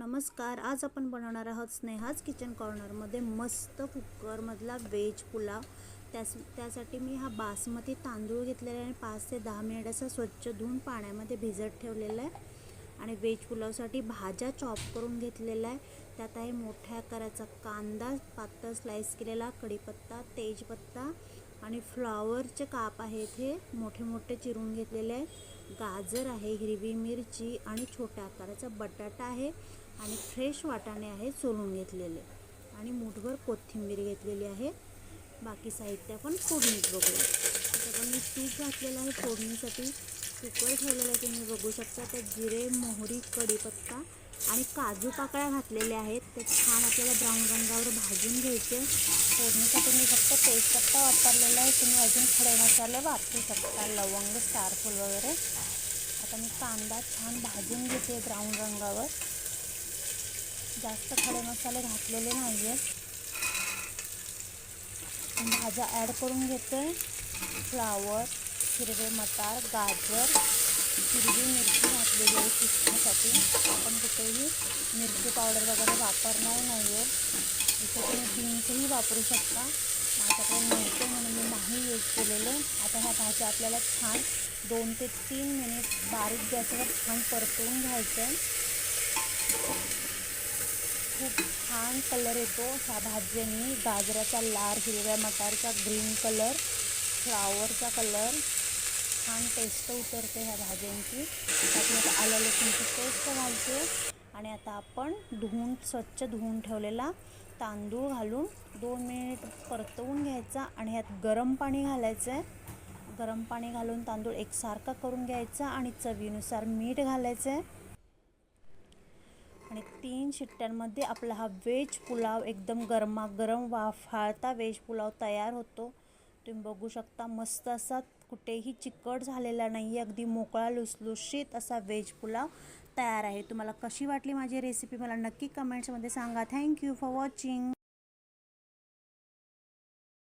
नमस्कार. आज आपण बनवणार आहोत स्नेहाज किचन कॉर्नरमध्ये मस्त कुकरमधला व्हेज पुलाव. त्यासाठी मी हा बासमती तांदूळ घेतलेला आहे आणि 5 ते 10 मिनिट असा स्वच्छ धुवून पाण्यामध्ये भिजत ठेवलेला आहे. आणि व्हेज पुलावसाठी भाज्या चॉप करून घेतलेला आहे. त्यात आहे मोठ्या आकाराचा कांदा पातळ स्लाइस केलेला, कढीपत्ता, तेजपत्ता आणि फ्लॉवरचे काप आहेत हे मोठे मोठे चिरून घेतलेले आहे. गाजर आहे, हिरवी मिरची आणि छोट्या आकाराचा बटाटा आहे आणि फ्रेश वाटाणे आहे सोलून घेतलेले आणि मुठभर कोथिंबीर घेतलेली आहे. बाकी साहित्य आपण फोडणीत बघूया. आता मी तूप घातलेलं आहे फोडणीसाठी. कुकर ठेवलेलं आहे तुम्ही बघू शकता. त्यात जिरे, मोहरी, कढीपत्ता आणि काजू पाकळ्या घातलेल्या आहेत. ते छान आपल्याला ब्राऊन रंगावर भाजून घ्यायचे. फोडणीसाठी मी फक्त तेजपत्ता वापरलेला आहे. तुम्ही अजून खडे मसाले वापरू शकता, लवंग, स्टारफूल वगैरे. आता मी कांदा छान भाजून घेते ब्राऊन रंगावर. जास्त खडे मसाले घातलेले नाही आहेत. भाज्या ॲड करून घेते. फ्लावर, हिरवे मटार, गाजर, हिरवी मिरची घातलेली आहे तिखटासाठी. आपण कुठेही मिरची पावडर वगैरे वापरणार नाही आहे. इथे तुम्ही बीन्सही वापरू शकता. माझ्याकडे मिळते म्हणून मी नाही यूज केलेले. आता ह्या भाज्या आपल्याला छान 2 ते 3 मिनिट बारीक गॅसवर छान परतवून घ्यायचं आहे. खूप छान कलर येतो ह्या भाज्यांनी. गाजराचा लाल, हिरव्या मटारचा ग्रीन कलर, फ्लावरचा कलर, छान टेस्ट उतरते ह्या भाज्यांची. त्यात आलं लसूणची पेस्ट घालते आणि आता आपण स्वच्छ धुवून ठेवलेला तांदूळ घालून 2 मिनिट परतवून घ्यायचा आणि ह्यात गरम पाणी घालायचं आहे. गरम पाणी घालून तांदूळ एकसारखा करून घ्यायचा आणि चवीनुसार मीठ घालायचं आहे. आणि 3 शिट्ट्यांमध्ये आपला हा व्हेज पुलाव एकदम गरमागरम वाफाळता व्हेज पुलाव तयार होतो. तुम्ही बघू शकता मस्त असा, कुठेही चिकट झालेला नाही आहे, अगदी मोकळा लुसलुशीत असा व्हेज पुलाव तयार आहे. तुम्हाला कशी वाटली माझी रेसिपी मला नक्की कमेंट्समध्ये सांगा. Thank you for watching.